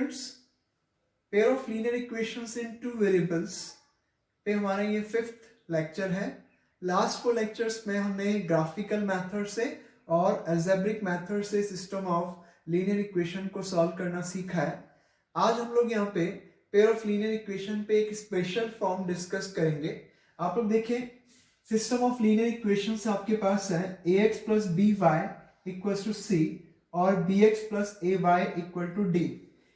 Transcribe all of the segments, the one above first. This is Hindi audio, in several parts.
Students, pair of linear equations in two variables पे हमारा ये 5th लेक्चर है। लास्ट 4 लेक्चर्स में हमने ग्राफिकल मेथड से और अलजेब्रिक मेथड से सिस्टम ऑफ लीनियर इक्वेशन को सॉल्व करना सीखा है। आज हम लोग यहाँ पे पेयर ऑफ लीनियर इक्वेशन पे एक स्पेशल फॉर्म डिस्कस करेंगे। आप लोग देखें, सिस्टम ऑफ लीनियर इक्वेशंस आपके पास है ax plus B Y equal to C और bx plus A Y equal to D.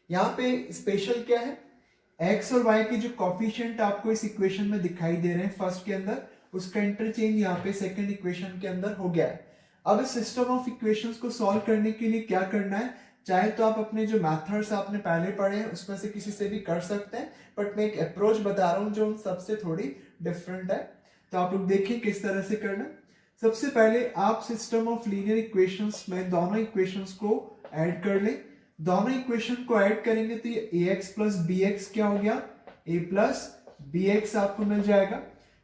यहाँ पे स्पेशल क्या है, x और y के जो कॉफिशिएंट आपको इस इक्वेशन में दिखाई दे रहे हैं फर्स्ट के अंदर, उसका इंटरचेंज यहाँ पे सेकंड इक्वेशन के अंदर हो गया है। अब इस सिस्टम ऑफ इक्वेशंस को सॉल्व करने के लिए क्या करना है, चाहे तो आप अपने जो मेथड्स आपने पहले पढ़े हैं उसमें से किसी से भी कर सकते हैं, बट मैं एक अप्रोच बता रहा हूँ जो उन सबसे थोड़ी डिफरेंट है। तो आप लोग देखिए किस तरह से करना। सबसे पहले आप सिस्टम ऑफ लीनियर इक्वेशंस में दोनों इक्वेशंस को ऐड कर लें। दोनों इक्वेशन को ऐड करेंगे तो ये ax प्लस bx क्या हो गया, a प्लस bx आपको मिल जाएगा।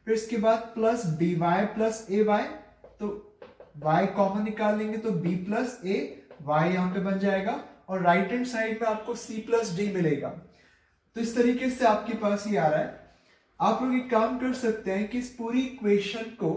फिर इसके बाद प्लस by प्लस ay, तो y कॉमन निकाल लेंगे तो b प्लस a, y यहाँ पे बन जाएगा और राइट हैंड साइड में आपको c प्लस d मिलेगा। तो इस तरीके से आपके पास ये आ रहा है। आप लोग एक काम कर सकते हैं कि इस पूरी इक्वेशन को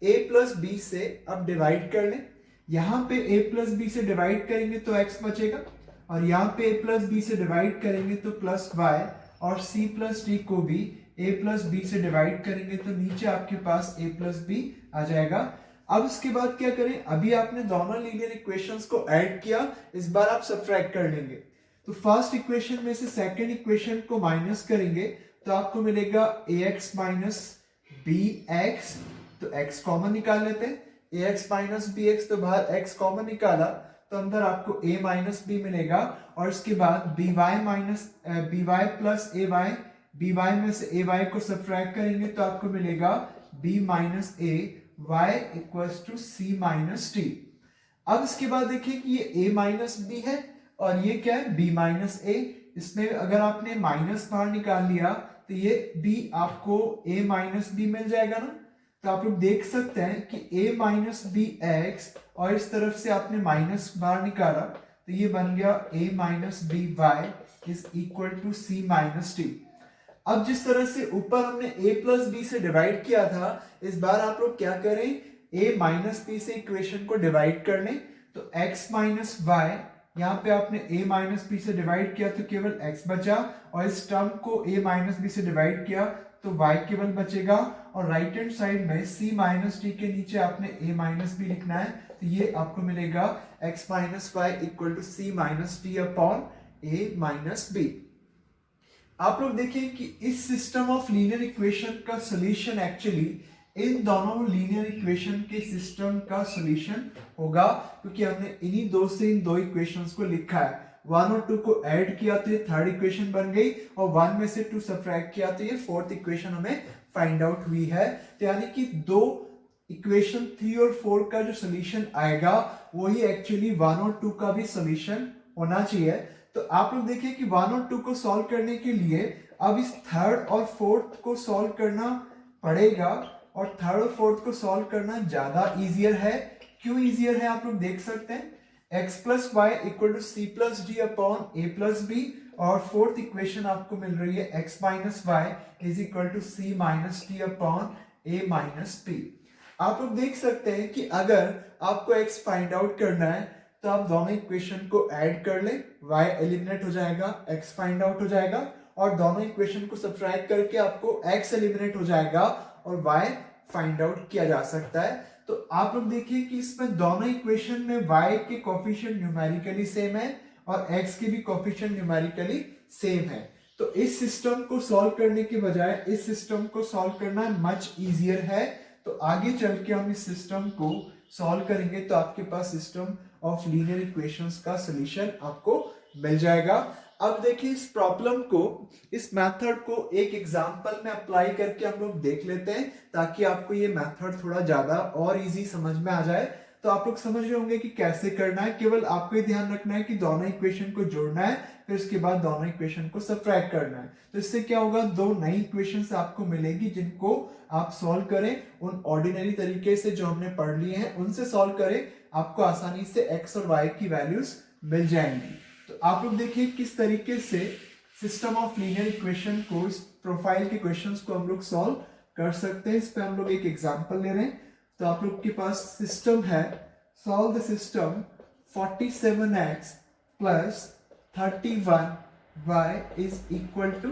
a प्लस b से अब डिवाइड कर लें। यहाँ पे a प्लस b से डिवाइड करेंगे तो x बचेगा और यहाँ पे a प्लस बी से डिवाइड करेंगे तो प्लस y, और c प्लस डी को भी a प्लस बी से डिवाइड करेंगे तो नीचे आपके पास a प्लस बी आ जाएगा। अब इसके बाद क्या करें, अभी आपने दोनों लीनियर इक्वेशंस को ऐड किया, इस बार आप सबट्रैक्ट कर लेंगे। तो फर्स्ट इक्वेशन में से सेकंड इक्वेशन को माइनस करेंगे तो आपको मिलेगा ax माइनस bx, तो x कॉमन निकाल लेते हैं। ax माइनस bx, तो बाहर x कॉमन निकाला तो अंदर आपको a माइनस बी मिलेगा और इसके बाद by minus by plus A y, by में से ए वाई को सब्ट्रैक्ट करेंगे तो आपको मिलेगा b minus a y equals to c minus t. अब इसके बाद देखिए कि ये a माइनस बी है और ये क्या है, b माइनस ए। इसमें अगर आपने माइनस बाहर निकाल लिया तो ये b आपको a माइनस बी मिल जाएगा ना। तो आप लोग देख सकते हैं कि a माइनस बी एक्स और इस तरफ से आपने माइनस बाहर निकाला तो ये बन गया a minus b y is equal to c minus t. अब जिस तरह से ऊपर हमने a प्लस बी से डिवाइड किया था, इस बार आप लोग क्या करें, a माइनस बी से इक्वेशन को डिवाइड कर लें। तो x माइनस वाई, यहाँ पे आपने a माइनस बी से डिवाइड किया तो केवल x बचा, और इस टर्म को a माइनस बी से डिवाइड किया तो y केवल बचेगा, और राइट हैंड साइड में c माइनस टी के नीचे आपने a माइनस बी लिखना है। तो ये आपको मिलेगा x minus y equal to c minus t upon a minus b. आप लोग देखिए कि इस सिस्टम ऑफ लीनियर इक्वेशन का सॉल्यूशन एक्चुअली इन दोनों लीनियर इक्वेशन के सिस्टम का सॉल्यूशन होगा, क्योंकि हमने इन्हीं दो से इन दो इक्वेशंस को लिखा है। 1 और 2 को ऐड किया तो ये थर्ड इक्वेशन बन गई, और 1 में से 2 सब्ट्रैक्ट किया तो ये फोर्थ इक्वेशन हमें फाइंड आउट हुई है। तो यानी कि दो इक्वेशन 3 और 4 का जो सॉल्यूशन आएगा वही एक्चुअली 1 और 2 का भी सॉल्यूशन होना चाहिए। तो आप लोग देखिए कि 1 और 2 को सॉल्व करने के लिए अब इस थर्ड और फोर्थ को सॉल्व करना पड़ेगा, और थर्ड और फोर्थ को सॉल्व करना ज्यादा इजियर है। क्यों इजियर है, आप लोग देख सकते हैं x plus y equal to c plus d upon a plus b, और फोर्थ इक्वेशन आपको मिल रही है x minus y is equal to c minus d upon a minus b. आप लोग देख सकते हैं कि अगर आपको x फाइंड आउट करना है तो आप दोनों इक्वेशन को ऐड कर लें, y एलिमिनेट हो जाएगा, x फाइंड आउट हो जाएगा, और दोनों इक्वेशन को सब्ट्रैक्ट करके आपको x एलिमिनेट हो जाएगा और y फाइंड आउट किया जा सकता है। तो आप लोग देखिए कि इसमें दोनों इक्वेशन में y के कोफिशिएंट न्यूमेरिकली सेम है और x के भी कोफिशिएंट न्यूमेरिकली सेम है। तो इस सिस्टम को सॉल्व करने के बजाय इस सिस्टम को सॉल्व करना मच इजियर है। तो आगे चल के हम इस सिस्टम को सॉल्व करेंगे तो आपके पास सिस्टम ऑफ लीनियर इक्वेशंस का सॉल्यूशन आपको मिल जाएगा। अब देखिए इस प्रॉब्लम को, इस मेथड को एक एग्जांपल में अप्लाई करके हम लोग देख लेते हैं, ताकि आपको ये मेथड थोड़ा ज्यादा और इजी समझ में आ जाए। तो आप लोग समझ रहे होंगे कि कैसे करना है। केवल आपको ये ध्यान रखना है कि दोनों इक्वेशन को जोड़ना है, फिर उसके बाद दोनों इक्वेशन को सब्ट्रैक्ट करना है। तो इससे क्या होगा, दो नई इक्वेशंस आपको मिलेगी जिनको आप सॉल्व करें उन ऑर्डिनरी तरीके से जो हमने पढ़ लिए हैं उनसे सॉल्व करें, आपको आसानी से x और y की वैल्यूज मिल जाएंगी। तो आप लोग देखिए किस तरीके से सिस्टम ऑफ लीनियर इक्वेशन को, इस प्रोफाइल के क्वेश्चंस को हम लोग सॉल्व कर सकते हैं। इस पे हम लोग एक एग्जांपल ले रहे हैं। तो आप लोग के पास सिस्टम है, solve the system 47x plus 31y is equal to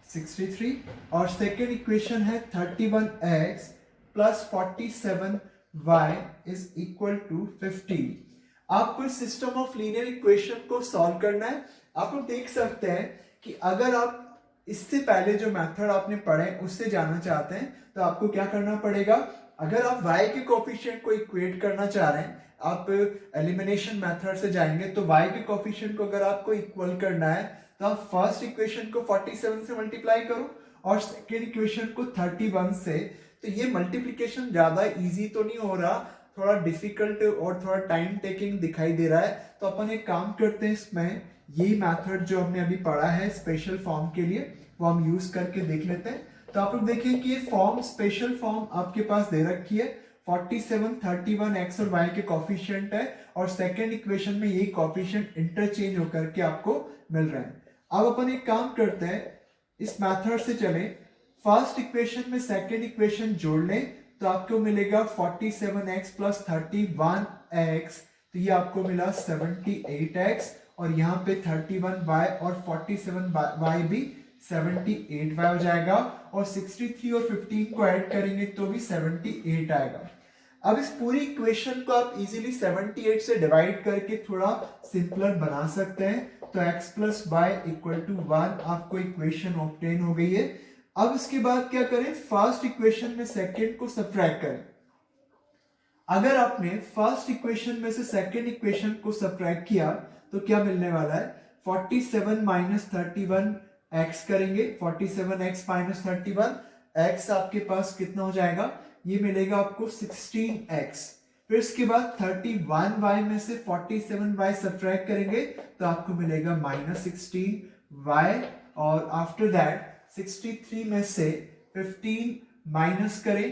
63, और सेकेंड इक्वेशन है 31x plus 47y is equal to 15। आपको इस सिस्टम ऑफ लीनियर इक्वेशन को सॉल्व करना है। आप लोग देख सकते हैं कि अगर आप इससे पहले जो मेथड आपने पढ़े उससे जाना चाहते हैं तो आपको क्या करना पड़ेगा। अगर आप y के कोफिशिएंट को इक्वेट करना चाह रहे हैं, आप एलिमिनेशन मेथड से जाएंगे तो y के कोफिशिएंट को अगर आपको इक्वल करना है तो आप फर्स्ट इक्वेशन को 47 से मल्टीप्लाई करो और सेकेंड इक्वेशन को 31 से। तो ये मल्टीप्लिकेशन ज्यादा इजी तो नहीं हो रहा, थोड़ा डिफिकल्ट और थोड़ा टाइम टेकिंग दिखाई दे रहा है। तो अपन एक काम करते हैं, इसमें ये मेथड जो हमने अभी पढ़ा है स्पेशल फॉर्म के लिए वो हम यूज करके देख लेते हैं। तो आप लोग देखिए कि ये फॉर्म, स्पेशल फॉर्म आपके पास दे रखी है। 47, 31 x और y के कोफिशिएंट है और सेकेंड इक्वेशन में यही कोफिशिएंट इंटरचेंज होकर के आपको मिल रहे हैं। अब अपन एक काम करते हैं, इस मेथड से चलें, फर्स्ट इक्वेशन में सेकेंड इक्वेशन जोड़ लें तो आपको मिलेगा 47x प्लस 31x, तो ये आपको मिला 78x, और यहाँ पे 31y और 47y भी 78y हो जाएगा, और 63 और 15 को ऐड करेंगे तो भी 78 आएगा। अब इस पूरी इक्वेशन को आप इजीली 78 से डिवाइड करके थोड़ा सिंपलर बना सकते हैं। तो x plus y equal to 1 आपको इक्वेशन ऑब्टेन हो गई है। अब इसके बाद क्या करें, फर्स्ट इक्वेशन में सेकेंड को सब्ट्रैक्ट करें। अगर आपने फर्स्ट इक्वेशन में से सेकेंड इक्वेशन को सब्ट्रैक्ट किया तो क्या मिलने वाला है, 47 माइनस 31 x करेंगे, 47x माइनस 31 x आपके पास कितना हो जाएगा, ये मिलेगा आपको 16x। फिर इसके बाद 31y में से 47y सब्ट्रैक्ट करेंगे तो आपको मिलेगा माइनस 16y, और आफ्टर दैट 63 में से 15 माइनस करें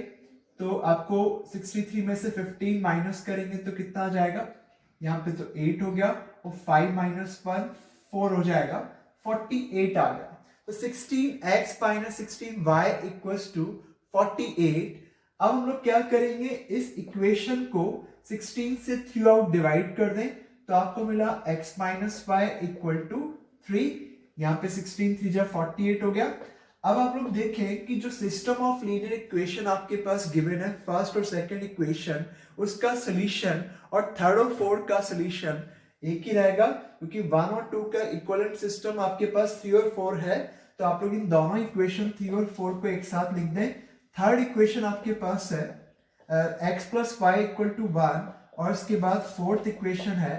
तो आपको 63 में से 15 माइनस करेंगे तो कितना आ जाएगा, यहाँ पे तो 8 हो गया, और 5 माइनस 1 4 हो जाएगा, 48 आ गया। तो 16x minus 16y equals to 48। अब हम लोग क्या करेंगे, इस इक्वेशन को 16 से थ्रू आउट डिवाइड कर दें तो आपको मिला x minus y equal to 3, यहाँ पे 16 3 जा 48 हो गया। अब आप लोग देखें कि जो सिस्टम ऑफ लीनियर इक्वेशन आपके पास गिवन है, फर्स्ट और सेकंड इक्वेशन, उसका सोल्यूशन और थर्ड और फोर्थ का सोल्यूशन एक ही रहेगा, क्योंकि 1 और 2 का इक्विवेलेंट सिस्टम आपके पास 3 और 4 है। तो आप लोग इन दोनों इक्वेशन 3 और 4 को एक साथ लिख दें। थर्ड इक्वेशन आपके पास है x plus y equal to 1, और इसके बाद फोर्थ इक्वेशन है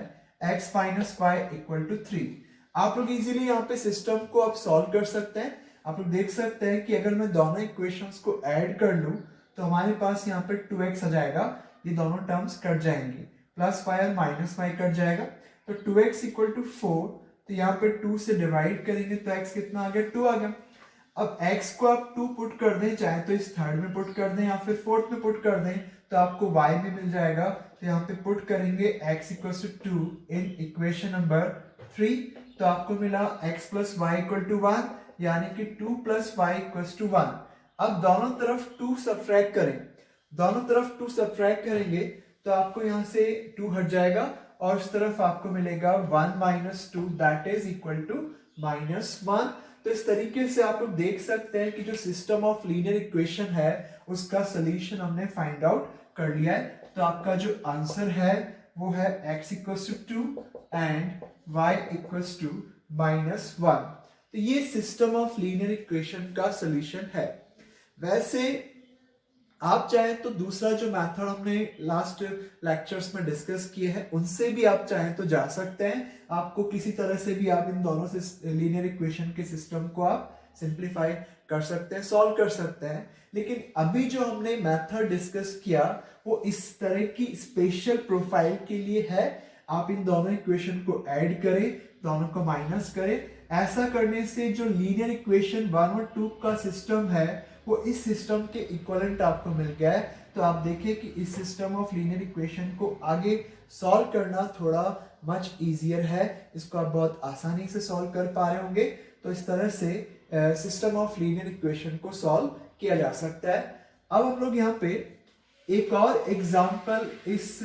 x minus y equal to 3। आप लोग इजीली यहाँ पे सिस्टम को आप सॉल्व कर सकते हैं। आप लोग देख सकते हैं कि अगर मैं दोनों इक्वेशंस को ऐड कर लूं तो हमारे पास यहाँ पे 2x आ जाएगा, ये दोनों टर्म्स कट जाएंगे, प्लस वाई और माइनस वाई कट जाएगा, तो 2x इक्वल टू 4, तो यहाँ पे 2 से डिवाइड करेंगे तो x कितना आ गया, 2 आ गया। अब x को आप 2 पुट कर दें, चाहे तो इस थर्ड में पुट कर दें या फिर फोर्थ में पुट कर दें, तो आपको y में मिल जाएगा। तो यहाँ पे पुट करेंगे x equal to 2 in equation number 3, तो आपको मिला x plus y equal to 1, यानी कि 2 प्लस वाई इक्वल टू 1। अब दोनों तरफ 2 सब्ट्रैक्ट करें, दोनों तरफ 2 सब्ट्रैक्ट करेंगे तो आपको यहाँ से 2 हट जाएगा, और इस तरफ आपको मिलेगा 1 minus 2 that is equal to minus 1। तो इस तरीके से आप लोग देख सकते हैं कि जो सिस्टम ऑफ लीनियर इक्वेशन है उसका सोल्यूशन हमने फाइंड आउट कर लिया है। तो आपका जो आंसर है वो है x equals to 2 and y equals to minus 1। तो ये सिस्टम ऑफ लीनियर इक्वेशन का सोल्यूशन है। वैसे आप चाहें तो दूसरा जो मेथड हमने लास्ट लेक्चर्स में डिस्कस किए हैं उनसे भी आप चाहें तो जा सकते हैं। आपको किसी तरह से भी आप इन दोनों से लीनियर इक्वेशन के सिस्टम को आप सिंप्लीफाई कर सकते हैं, सॉल्व कर सकते हैं। लेकिन अभी जो हमने मेथड डिस्कस किया वो इस तरह की स्पेशल प्रोफाइल के लिए है। आप इन दोनों इक्वेशन को ऐड करें, दोनों को माइनस करें। ऐसा करने से जो लीनियर इक्वेशन 1 और 2 का सिस्टम है वो इस सिस्टम के इक्विवेलेंट आपको मिल गया है। तो आप देखिए कि इस सिस्टम ऑफ लीनियर इक्वेशन को आगे सॉल्व करना थोड़ा मच ईजियर है, इसको आप बहुत आसानी से सॉल्व कर पा रहे होंगे। तो इस तरह से सिस्टम ऑफ लीनियर इक्वेशन को सॉल्व किया जा सकता है। अब हम लोग यहाँ पे एक और एग्जाम्पल इस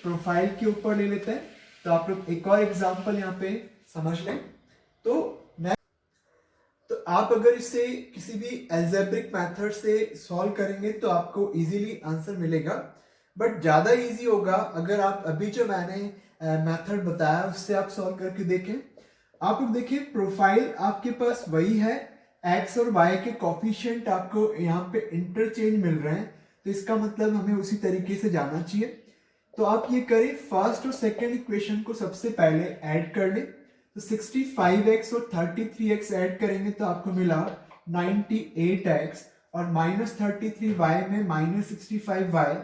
प्रोफाइल के ऊपर ले लेते हैं। तो आप लोग एक और एग्जाम्पल यहाँ पे समझ लें। तो आप अगर इसे किसी भी एल्जेब्रिक मेथड से सॉल्व करेंगे तो आपको इजीली आंसर मिलेगा, बट ज़्यादा इजी होगा अगर आप अभी जो मैंने मेथड बताया उससे आप सॉल्व करके देखें। आप लोग देखिए प्रोफाइल आपके पास वही है, एक्स और वाई के कोफिशिएंट आपको यहाँ पे इंटरचेंज मिल रहे हैं, तो इसका मतलब हमें उसी तरीके से जाना चाहिए। तो आप ये करें, फर्स्ट और सेकेंड इक्वेशन को सबसे पहले ऐड कर लें। तो 65x और 33x ऐड करेंगे तो आपको मिला 98x, और -33y में -65y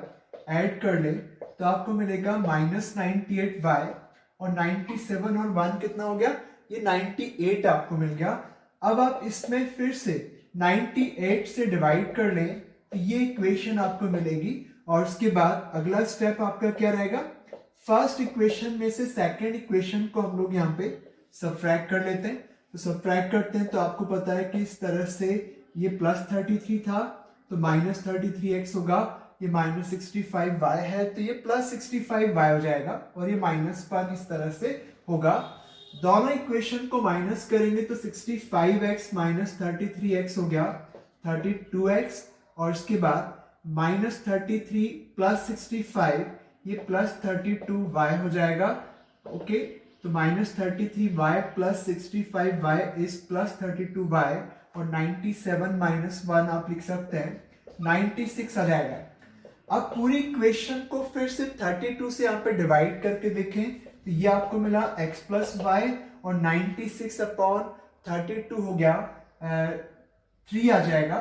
ऐड कर ले तो आपको मिलेगा -98y, और 97 और 1 कितना हो गया, ये 98 आपको मिल गया। अब आप इसमें फिर से 98 से डिवाइड कर लें तो ये इक्वेशन आपको मिलेगी, और उसके बाद अगला स्टेप आपका क्या रहेगा, फर्स्ट इक्वेशन में से सेकेंड इक्वेशन को हम लोग यहाँ पे सबट्रैक्ट कर लेते हैं। तो सबट्रैक्ट करते हैं तो आपको पता है कि इस तरह से ये +33 था तो -33x होगा, ये -65y है तो ये +65y हो जाएगा, और ये -1 इस तरह से होगा। दोनों इक्वेशन को माइनस करेंगे तो 65x -33x हो गया 32x, और इसके बाद -33 + 65 ये +32y हो जाएगा। ओके, तो -33y + 65y इज +32y, और 97 - 1 आप लिख सकते हैं 96 आ जाएगा। अब पूरी इक्वेशन को फिर से 32 से यहाँ पे डिवाइड करके देखें तो ये आपको मिला x + y, और 96/32 हो गया 3 आ जाएगा।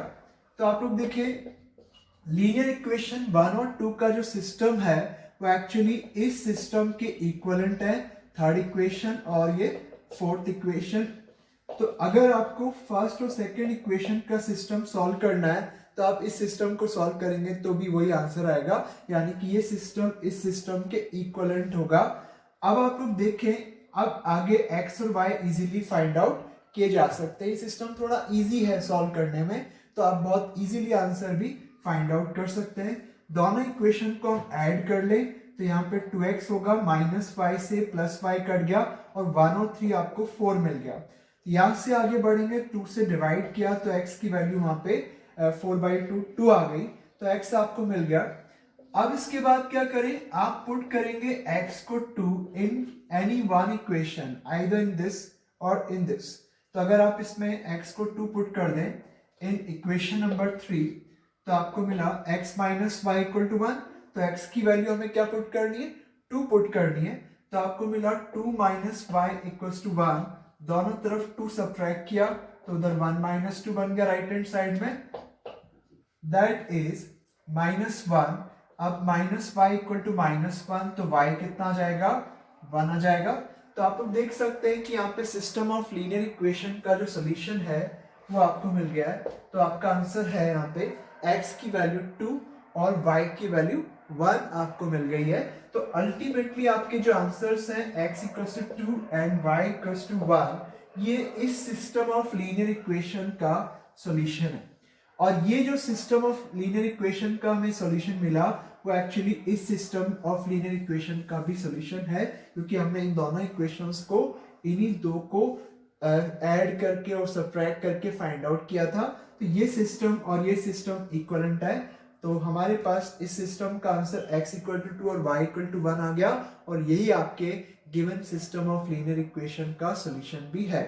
तो आप लोग देखें लीनियर इक्वेशन 1 और 2 का जो सिस्टम है वो एक्चुअली इस सिस्टम के इक्विवेलेंट है, थर्ड इक्वेशन और ये फोर्थ इक्वेशन। तो अगर आपको फर्स्ट और सेकंड इक्वेशन का सिस्टम सॉल्व करना है तो आप इस सिस्टम को सॉल्व करेंगे तो भी वही आंसर आएगा, यानी कि ये सिस्टम इस सिस्टम के इक्विवेलेंट होगा। अब आप लोग देखें, अब आगे x और y इजीली फाइंड आउट किए जा सकते हैं। ये सिस्टम थोड़ा इजी है सॉल्व करने में, तो आप बहुत इजीली आंसर भी फाइंड आउट कर सकते हैं। दोनों इक्वेशन को हम ऐड कर ले तो यहाँ पे 2x होगा, -y से +y कट गया, और 1 और 3 आपको 4 मिल गया। यहाँ से आगे बढ़ेंगे, 2 से डिवाइड किया तो x की वैल्यू वहां पे 4/2 2 आ गई, तो x आपको मिल गया। अब इसके बाद क्या करें, आप पुट करेंगे x को 2 in any one equation, either in this और इन दिस। तो अगर आप इसमें x को 2 पुट कर दें इन इक्वेशन नंबर 3 तो आपको मिला x - y = 1। तो x की वैल्यू हमें क्या पुट करनी है, 2 पुट करनी है। तो आपको मिला 2 - y = 1, दोनों तरफ 2 सब्ट्रैक्ट किया तो उधर 1 - 2 बन गया राइट हैंड साइड में, दैट इज -1। अब -y = -1 तो y कितना आ जाएगा, 1 आ जाएगा। तो आप लोग देख सकते हैं कि यहाँ पे सिस्टम ऑफ लीनियर इक्वेशन का जो सोल्यूशन है वो आपको मिल गया है। तो आपका आंसर है यहाँ पे x की वैल्यू 2 और y की वैल्यू 1 आपको मिल गई है। तो अल्टीमेटली आपके जो आंसर्स हैं x = 2 एंड y = 1, ये इस सिस्टम ऑफ लीनियर इक्वेशन का सॉल्यूशन है। और ये जो सिस्टम ऑफ लीनियर इक्वेशन का हमें सॉल्यूशन मिला वो एक्चुअली इस सिस्टम ऑफ लीनियर इक्वेशन का भी सॉल्यूशन है, क्योंकि हमने इन दोनों इक्वेशंस को इन्हीं दो को ऐड करके और सब्ट्रैक्ट करके फाइंड आउट किया था। तो ये सिस्टम और ये सिस्टम इक्विवेलेंट है, तो हमारे पास इस सिस्टम का आंसर x = 2 और y = 1 आ गया, और यही आपके given system of linear equation का सॉल्यूशन भी है।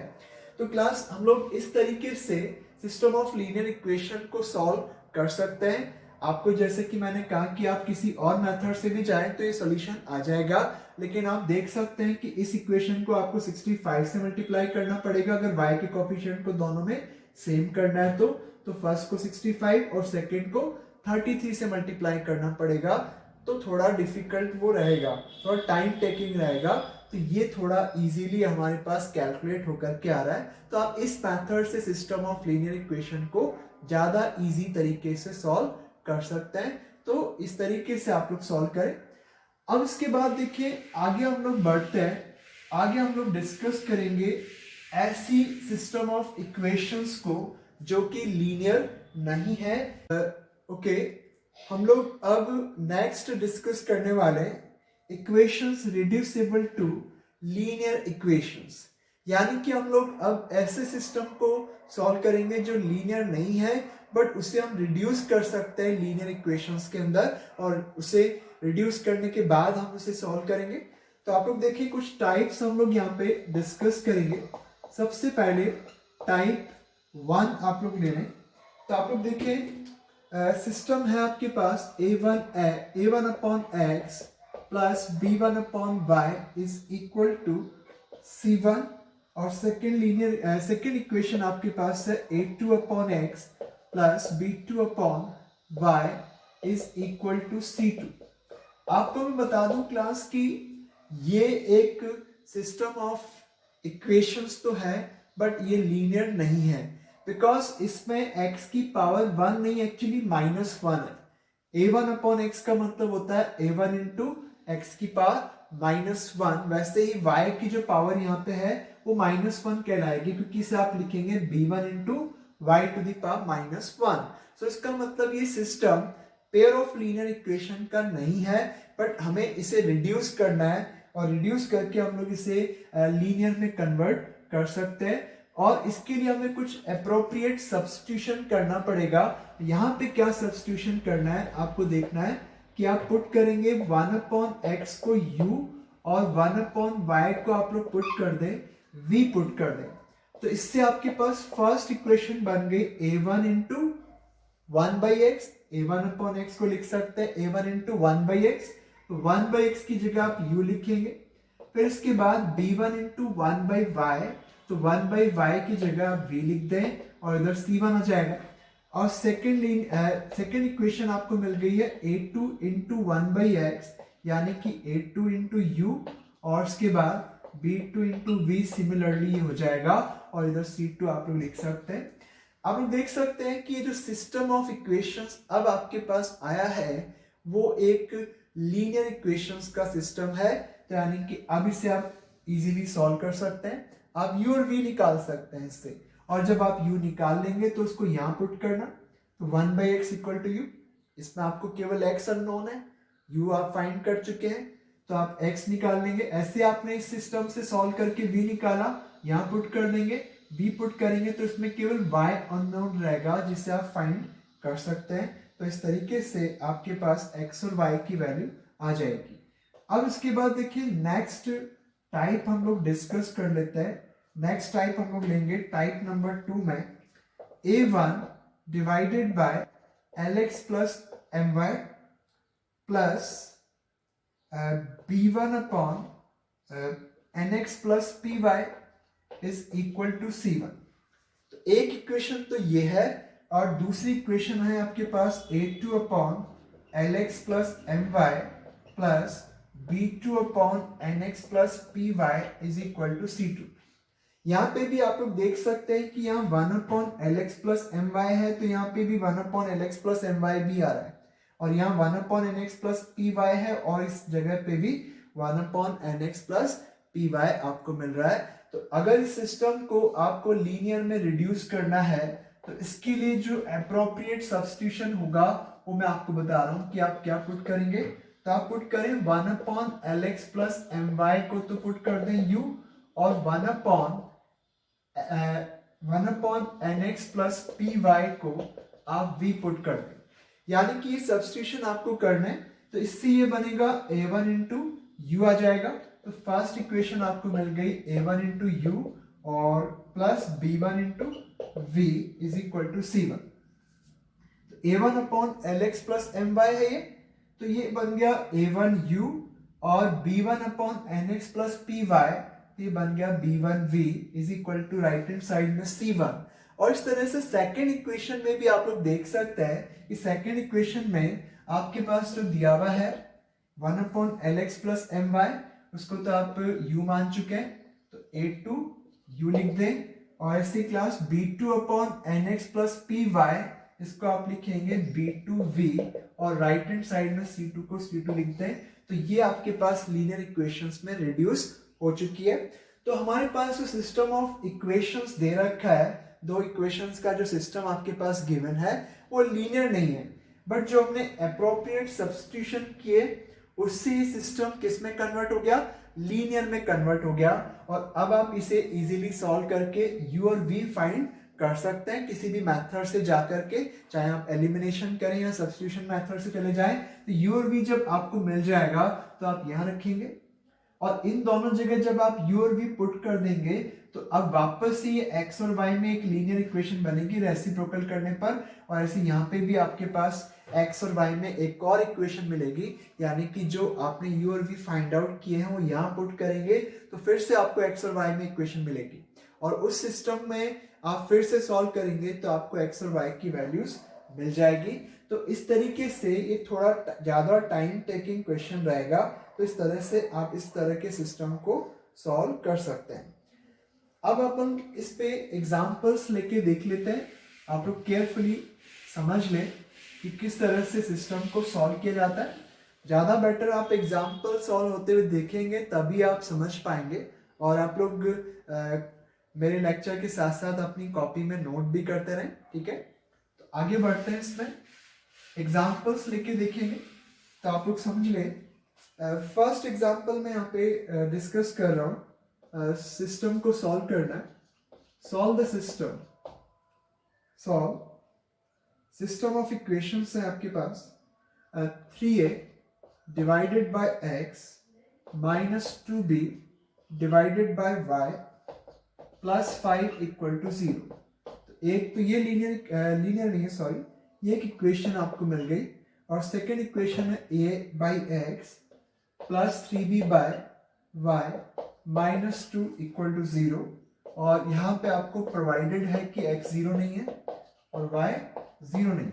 तो क्लास हम लोग इस तरीके से सिस्टम ऑफ लीनियर इक्वेशन को सॉल्व कर सकते हैं। आपको जैसे कि मैंने कहा कि आप किसी और मेथड से भी जाएं तो ये सॉल्यूशन आ जाएगा, लेकिन आप देख सकते हैं कि इस इक्वेशन को आपको 65 से मल्टीप्लाई करना पड़ेगा अगर y के कोफिशिएंट को दोनों में सेम करना है तो फर्स्ट को 65 और सेकंड को 33 से मल्टीप्लाई करना पड़ेगा, तो थोड़ा डिफिकल्ट वो रहेगा, थोड़ा टाइम टेकिंग रहेगा। तो ये थोड़ा इजीली हमारे पास कैलकुलेट होकर के आ रहा है। तो आप इस मेथड से सिस्टम ऑफ लीनियर इक्वेशन को ज्यादा इजी तरीके से सॉल्व कर सकते हैं। तो इस तरीके से आप लोग सॉल्व करें। अब इसके बाद देखिए आगे हम लोग बढ़ते हैं आगे हम लोग डिस्कस करेंगे ऐसी सिस्टम ऑफ इक्वेशंस को जो कि लीनियर नहीं है। ओके, हम लोग अब नेक्स्ट डिस्कस करने वाले equations reducible to linear equations, यानी कि हम लोग अब ऐसे सिस्टम को सॉल्व करेंगे जो लीनियर नहीं है बट उसे हम रिड्यूस कर सकते हैं लीनियर इक्वेशंस के अंदर, और उसे रिड्यूस करने के बाद हम उसे सॉल्व करेंगे। तो आप लोग देखिए कुछ टाइप्स हम लोग यहाँ पे डिस्कस करेंगे। सबसे पहले टाइप 1 आप लोग ले लें। तो आप लोग देखिए सिस्टम है आपके पास a1 upon x plus b1 upon y is equal to c1, और सेकेंड इक्वेशन आपके पास है a2 upon x plus b2 upon y is equal to c2। आपको मैं बता दूं क्लास की ये एक सिस्टम ऑफ इक्वेशंस तो है बट ये लीनियर नहीं है, बिकॉज इसमें x की पावर 1 नहीं, एक्चुअली -1 है। a1 अपॉन x का मतलब होता है a1 इंटू एक्स की पावर -1। वैसे ही y की जो पावर यहाँ पे है वो -1 कहलाएगी, क्योंकि इसे आप लिखेंगे b1 into y to the power -1। So इसका मतलब ये system pair of linear equation का नहीं है, बट हमें इसे रिड्यूस करना है, और रिड्यूस करके हम लोग इसे लीनियर में कन्वर्ट कर सकते हैं। और इसके लिए हमें कुछ अप्रोप्रिएट सब्स्टिट्यूशन करना पड़ेगा। यहाँ पे क्या सब्स्टिट्यूशन करना है आपको देखना है कि आप पुट करेंगे 1 अपॉन एक्स को u और 1 अपॉन वाई को आप लोग पुट कर दें, v पुट कर दें। तो इससे आपके पास फर्स्ट इक्वेशन बन गई a1 into 1 by x. a1 upon x को लिख सकते हैं a1 इंटू 1 बाई एक्स, तो 1 बाई एक्स की जगह आप u लिखेंगे। फिर इसके बाद b1 इंटू 1 बाई वाई, तो 1 बाई वाई की जगह आप v लिख दें और इधर c1 आ जाएगा। और सेकेंड इक्वेशन आपको मिल गई है a2 इंटू 1 बाई एक्स, यानी कि a2 इंटू u, और उसके बाद b2 इंटू v सिमिलरली हो जाएगा, और इधर c2 आप लोग लिख सकते हैं। आप लोग देख सकते हैं कि ये जो सिस्टम ऑफ इक्वेशंस अब आपके पास आया है वो एक लीनियर इक्वेशंस का सिस्टम है, तो यानी कि अब इसे आप इजीली सॉल्व कर सकते हैं। आप u और v निकाल सकते हैं इससे, और जब आप u निकाल लेंगे तो उसको यहाँ पुट करना, तो 1 by x equal to u. इसमें आपको केवल x अननोन है, u आप फाइंड कर चुके हैं, तो आप x निकाल लेंगे। ऐसे आपने इस सिस्टम से सॉल्व करके v निकाला, यहाँ पुट कर देंगे, v पुट करेंगे तो इसमें केवल y अननोन रहेगा जिसे आप फाइंड कर सकते हैं। तो इस तरीके से आपके पास x और y की वैल्यू आ जाएगी। अब इसके बाद देखिए नेक्स्ट टाइप हम लोग डिस्कस कर लेते हैं। नेक्स्ट टाइप हम लोग लेंगे टाइप नंबर 2 में a1 divided by lx plus my plus b1 upon nx plus py is equal to c1। तो एक इक्वेशन तो ये है, और दूसरी इक्वेशन है आपके पास a2 upon lx plus my plus b2 upon nx plus py is equal to c2। यहाँ पे भी आप लोग देख सकते हैं कि यहाँ 1 अपॉन lx प्लस my है, तो यहाँ पे भी 1 अपॉन lx प्लस my भी आ रहा है, और यहाँ 1 अपॉन nx प्लस py है, और इस जगह पे भी 1 अपॉन nx प्लस py आपको मिल रहा है। तो अगर इस सिस्टम को आपको लीनियर में रिड्यूस करना है तो इसके लिए जो अप्रोप्रिएट सब्स्टिट्यूशन होगा वो मैं आपको बता रहा हूँ कि आप क्या पुट करेंगे। तो आप पुट करें 1 अपॉन lx प्लस my को तो पुट कर दें u, और 1 अपॉन nx प्लस py को आप v पुट कर दें, यानी कि ये सब्स्टिट्यूशन आपको करना है। तो इससे ये बनेगा a1 इंटू u आ जाएगा। तो फर्स्ट इक्वेशन आपको मिल गई a1 इंटू u और plus b1 into v is equal to c1। तो a1 upon lx plus my है ये, तो ये बन गया a1 u, और b1 upon nx plus py, ये बन गया b1v is equal to right hand side में c1। और इस तरह से सेकेंड इक्वेशन में भी आप लोग देख सकते हैं कि सेकेंड इक्वेशन में आपके पास जो दिया हुआ है 1 अपॉन lx प्लस my, उसको तो आप u मान चुके हैं, तो a2 u लिख दें, और ऐसी class b2 upon nx plus py, इसको आप लिखेंगे b2v, और राइट हैंड साइड में c2 को c2 लिख दें। तो ये आपके पास लीनियर इक्वेशंस में रिड्यूस हो चुकी है। तो हमारे पास जो सिस्टम ऑफ इक्वेशंस दे रखा है, दो इक्वेशंस का जो सिस्टम आपके पास गिवन है वो लीनियर नहीं है, बट जो हमने अप्रोप्रिएट सब्स्टिट्यूशन किए उससे सिस्टम किस में कन्वर्ट हो गया, लीनियर में कन्वर्ट हो गया। और अब आप इसे इजीली सॉल्व करके u और v फाइंड कर सकते हैं किसी भी मेथड से जाकर के, चाहे आप एलिमिनेशन करें या सब्स्टिट्यूशन मेथड से चले जाएं। तो u और v जब आपको मिल जाएगा तो आप यहां रखेंगे और इन दोनों जगह जब आप u और v पुट कर देंगे तो अब वापस से ये x और y में एक लीनियर इक्वेशन बनेगी रेसिप्रोकल करने पर, और ऐसे यहाँ पे भी आपके पास x और y में एक और इक्वेशन मिलेगी, यानी कि जो आपने u और v फाइंड आउट किए हैं वो यहाँ पुट करेंगे तो फिर से आपको x और y में इक्वेशन मिलेगी, और उस सिस्टम में आप फिर से सॉल्व करेंगे तो आपको x और y की वैल्यूज मिल जाएगी। तो इस तरीके से ये थोड़ा ज्यादा टाइम टेकिंग क्वेश्चन रहेगा, तो इस तरह से आप इस तरह के सिस्टम को सॉल्व कर सकते हैं। अब अपन इस पे एग्जांपल्स लेके देख लेते हैं, आप लोग केयरफुली समझ लें कि किस तरह से सिस्टम को सॉल्व किया जाता है। ज़्यादा बेटर आप एग्जांपल सॉल्व होते हुए देखेंगे तभी आप समझ पाएंगे, और आप लोग मेरे लेक्चर के साथ साथ अपनी कॉपी में नोट भी करते रहें, ठीक है। तो आगे बढ़ते हैं, इसमें एग्जांपल्स लेके देखेंगे तो आप लोग समझ लें। फर्स्ट एग्जांपल में यहाँ पे डिस्कस कर रहा हूँ, सिस्टम को सॉल्व करना है। Solve the system, solve system of equations है आपके पास 3a divided by x minus 2b divided by y plus 5 equal to 0। तो एक तो ये लीनियर नहीं है, सॉरी, ये एक इक्वेशन आपको मिल गई, और सेकेंड इक्वेशन है a by x plus 3b by y minus 2 equal to 0, और यहाँ पे आपको प्रोवाइडेड है कि x 0 नहीं है और y 0 नहीं।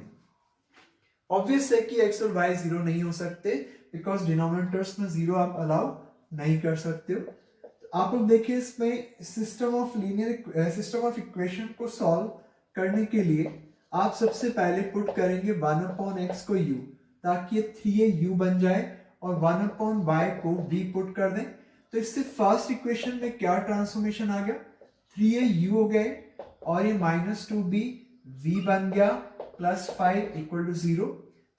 ऑब्वियस है कि x और y 0 नहीं हो सकते, बिकॉज डिनोमिनेटर्स में 0 आप अलाउ नहीं कर सकते हो। आप लोग देखिए, इसमें सिस्टम ऑफ इक्वेशन को सॉल्व करने के लिए आप सबसे पहले पुट करेंगे 1/x को u, ताकि ये 3a u बन जाए, और 1/y को v पुट कर दें। तो इससे फर्स्ट इक्वेशन में क्या ट्रांसफॉर्मेशन आ गया, 3a u हो गए, और ये माइनस 2b v बन गया, प्लस 5 इक्वल टू 0।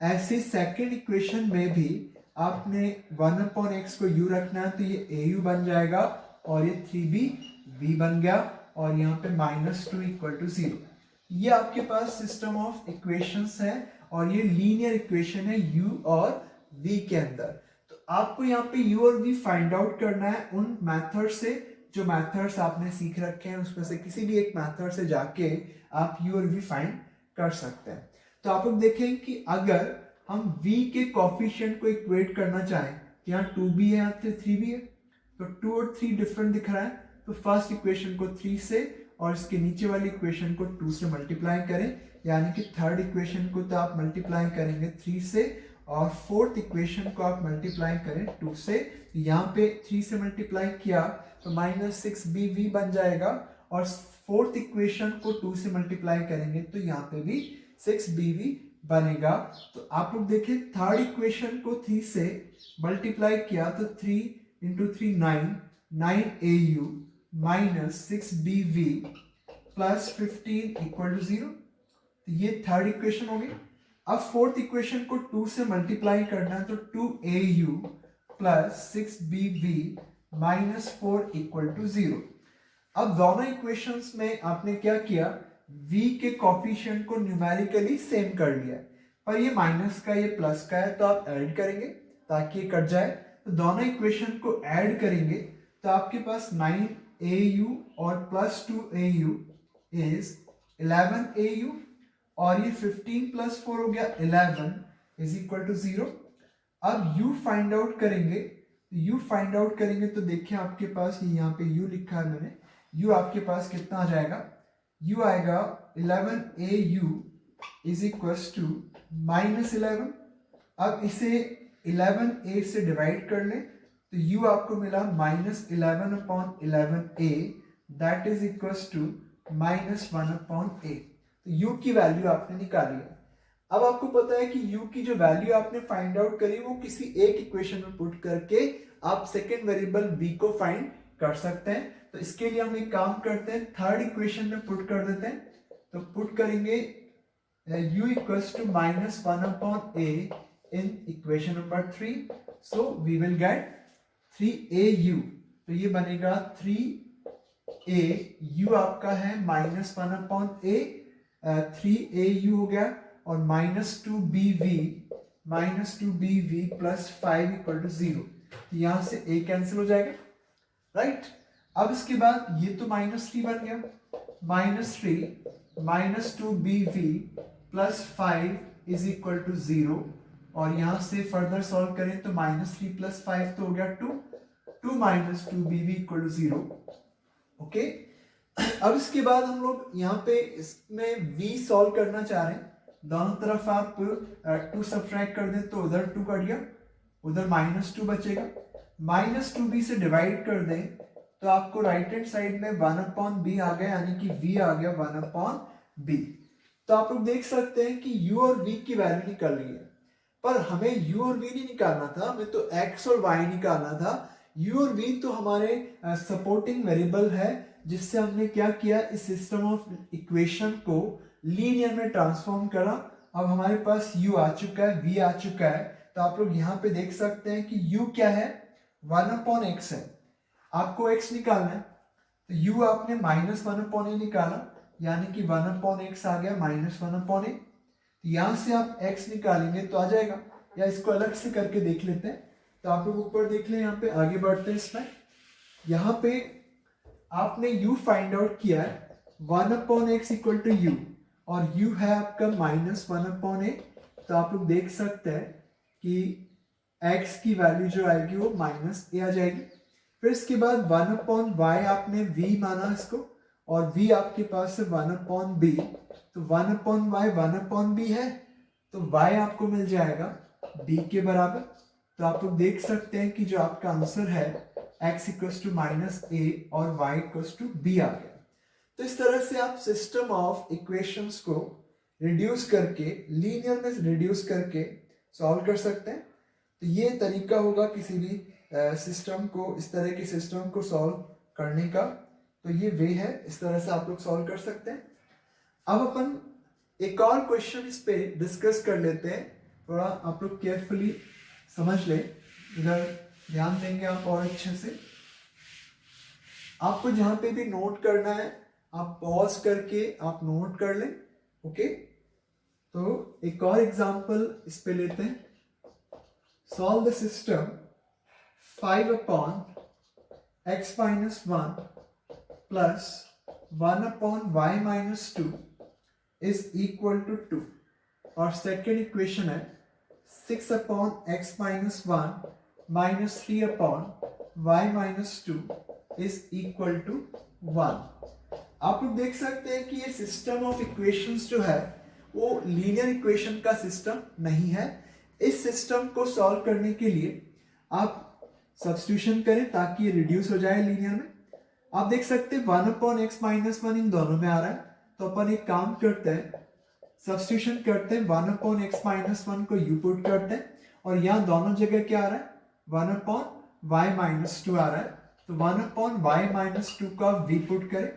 ऐसे सेकेंड इक्वेशन में भी आपने 1/x को u रखना है, तो ये au बन जाएगा, और ये 3b v बन गया, और यहाँ पे माइनस 2 इक्वल टू 0। ये आपके पास सिस्टम ऑफ इक्वेशंस है, और ये लीनियर इक्वेशन है u और v के अंदर। तो आपको यहाँ पे u और v फाइंड आउट करना है उन मेथड से, जो मेथड्स आपने सीख रखे हैं उसमें से किसी भी एक मेथड से जाके आप u और v फाइंड कर सकते हैं। तो आप लोग देखें कि अगर हम v के कोफिशिएंट को इक्वेट करना चाहें, यहाँ 2b है, यहाँ 3b है, तो 2 और 3 डिफरेंट दिख रहा है, तो फर्स्ट इक्वेशन को 3 से और इसके नीचे वाली इक्वेशन को 2 से मल्टीप्लाई करें, यानी कि थर्ड इक्वेशन को तो आप मल्टीप्लाई करेंगे 3 से, और फोर्थ इक्वेशन को आप मल्टीप्लाई करें 2 से। यहाँ पे 3 से मल्टीप्लाई किया तो माइनस 6bv बन जाएगा, और फोर्थ इक्वेशन को 2 से मल्टीप्लाई करेंगे तो यहाँ पे भी 6bv बनेगा। तो आप लोग देखिए, थर्ड इक्वेशन को 3 से मल्टीप्लाई किया तो 3 into 3 9au minus 6bv plus 15 equal to 0। तो ये थर्ड इक्वेशन हो गई। अब फोर्थ इक्वेशन को 2 से मल्टीप्लाई करना है, तो 2au plus 6bv minus 4 equal to 0। अब दोनों इक्वेशंस में आपने क्या किया, v के कोफिशिएंट को न्यूमेरिकली सेम कर लिया, पर ये माइनस का ये प्लस का है, तो आप ऐड करेंगे ताकि ये कट जाए। तो दोनों इक्वेशन को ऐड करेंगे तो आपके पास 9au और प्लस 2au इज 11au, और ये 15 प्लस 4 हो गया 11 इज इक्वल टू 0। अब u फाइंड आउट करेंगे, तो देखिए आपके पास यहाँ पे u लिखा है मैंने, u आपके पास कितना आ जाएगा, u आएगा 11au is equal to minus 11। अब इसे 11a से डिवाइड कर लें तो u आपको मिला minus 11/11a, that is equal to minus 1/a। तो u की वैल्यू आपने निकाली है। अब आपको पता है कि u की जो वैल्यू आपने फाइंड आउट करी वो किसी एक इक्वेशन में पुट करके आप सेकेंड वेरिएबल v को फाइंड कर सकते हैं। तो इसके लिए हम एक काम करते हैं, थर्ड इक्वेशन में पुट कर देते हैं। तो पुट करेंगे u equals to -1/a in equation number 3, so we will get 3au। तो ये बनेगा 3au आपका है -1/a, 3au हो गया, और -2bv प्लस 5 इक्वल टू 0। यहां से a कैंसिल हो जाएगा, राइट। अब इसके बाद ये तो -3 बन गया, -3 -2bv plus 5 is equal to 0, और यहां से फर्दर सॉल्व करें तो -3 प्लस 5 तो हो गया 2 -2bv इक्वल टू 0। ओके, अब इसके बाद हम लोग यहाँ पे इसमें v सॉल्व करना चाह रहे हैं। दोनों तरफ आप 2 सब्ट्रैक्ट कर दें तो उधर 2 कट गया, उधर -2 बचेगा, -2b से डिवाइड कर दें तो आपको राइट हैंड साइड में 1/b आ गया, यानी कि v आ गया 1/b। तो आप लोग देख सकते हैं कि u और v की वैल्यू निकल रही है, पर हमें u और v नहीं निकालना था, हमें तो x और y निकालना था। u और v तो हमारे सपोर्टिंग वेरिएबल है, जिससे हमने क्या किया, इस सिस्टम ऑफ इक्वेशन को लीनियर में ट्रांसफॉर्म करा। अब हमारे पास u आ चुका है, v आ चुका है। तो आप लोग यहाँ पे देख सकते हैं कि u क्या है, 1/x है, आपको x निकालना है। तो u आपने -1/a निकाला, यानी कि 1/x आ गया -1/a। यहां से आप x निकालेंगे तो आ जाएगा, या इसको अलग से करके देख लेते हैं। तो आप लोग ऊपर देख लें, यहाँ पे आगे बढ़ते हैं इसमें। यहाँ पे आपने u फाइंड आउट किया है 1/x इक्वल टू u, और u है आपका -1/a। तो आप लोग देख सकते हैं कि x की वैल्यू जो आएगी वो -a आ जाएगी। फिर इसके बाद 1/y आपने v माना इसको, और v आपके पास है 1/b। तो 1/y 1/b है, तो y आपको मिल जाएगा b के बराबर। तो आप लोग देख सकते हैं कि जो आपका आंसर है x इक्वल्स टू -a और y इक्वल्स टू b आ गया। तो इस तरह से आप सिस्टम ऑफ इक्वेशंस को रिड्यूस करके, लीनियर में रिड्यूस करके सॉल्व कर सकते हैं। तो ये तरीका होगा किसी भी सिस्टम को, इस तरह के सिस्टम को सॉल्व करने का। तो ये वे है, इस तरह से आप लोग सॉल्व कर सकते हैं। अब अपन एक और क्वेश्चन इस पे डिस्कस कर लेते हैं, थोड़ा आप लोग केयरफुली समझ लें, इधर ध्यान देंगे आप और अच्छे से। आपको जहां पे भी नोट करना है आप पॉज करके आप नोट कर लें, ओके। तो एक और एग्जांपल इस पे लेते हैं। Solve the system 5/x - 1 plus 1/y - 2 is equal to 2, और सेकेंड इक्वेशन है 6/x - 1 minus 3/y - 2 is equal to 1। आप लोग देख सकते हैं कि ये सिस्टम ऑफ इक्वेशंस जो है वो लीनियर इक्वेशन का सिस्टम नहीं है। इस सिस्टम को सॉल्व करने के लिए आप सब्स्टिट्यूशन करें ताकि ये रिड्यूस हो जाए लीनियर में। आप देख सकते हैं 1/x - 1 इन दोनों में आ रहा है, तो अपन एक काम करते हैं, सब्स्टिट्यूशन करते हैं, 1/x - 1 को u पुट करते हैं, और यहाँ दोनों जगह क्या आ रहा है, 1/y - 2 आ रहा है। तो 1/y - 2 का v पुट करें,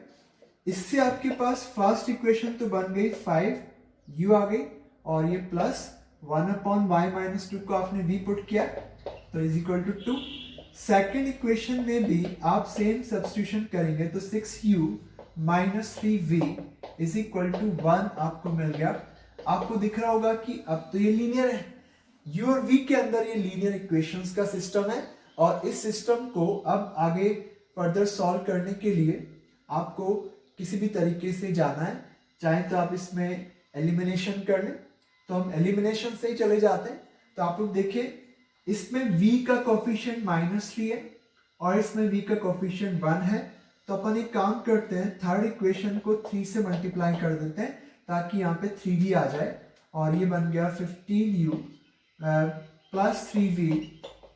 इससे आपके पास फर्स्ट इक्वेशन तो बन गई 5u आ गई, और ये प्लस 1/y - 2 को आपने v पुट किया तो is equal to 2। Second equation में भी आप सेम सब्स्टिट्यूशन करेंगे तो 6u - 3v is equal to 1 आपको मिल गया। आपको दिख रहा होगा कि अब तो ये लीनियर है, u और v के अंदर ये लीनियर इक्वेशंस का सिस्टम है, और इस सिस्टम को अब आगे फर्दर सॉल्व करने के लिए आपको किसी भी तरीके से जाना है। चाहे तो आप इसमें एलिमिनेशन कर लें, तो हम एलिमिनेशन से ही चले जाते हैं। तो आप लोग देखिए, इसमें v का कोफिशिएंट -3 है और इसमें v का कोफिशिएंट 1 है। तो अपन एक काम करते हैं, थर्ड इक्वेशन को 3 से मल्टीप्लाई कर देते हैं ताकि यहाँ पे 3v आ जाए, और ये बन गया 15u plus 3v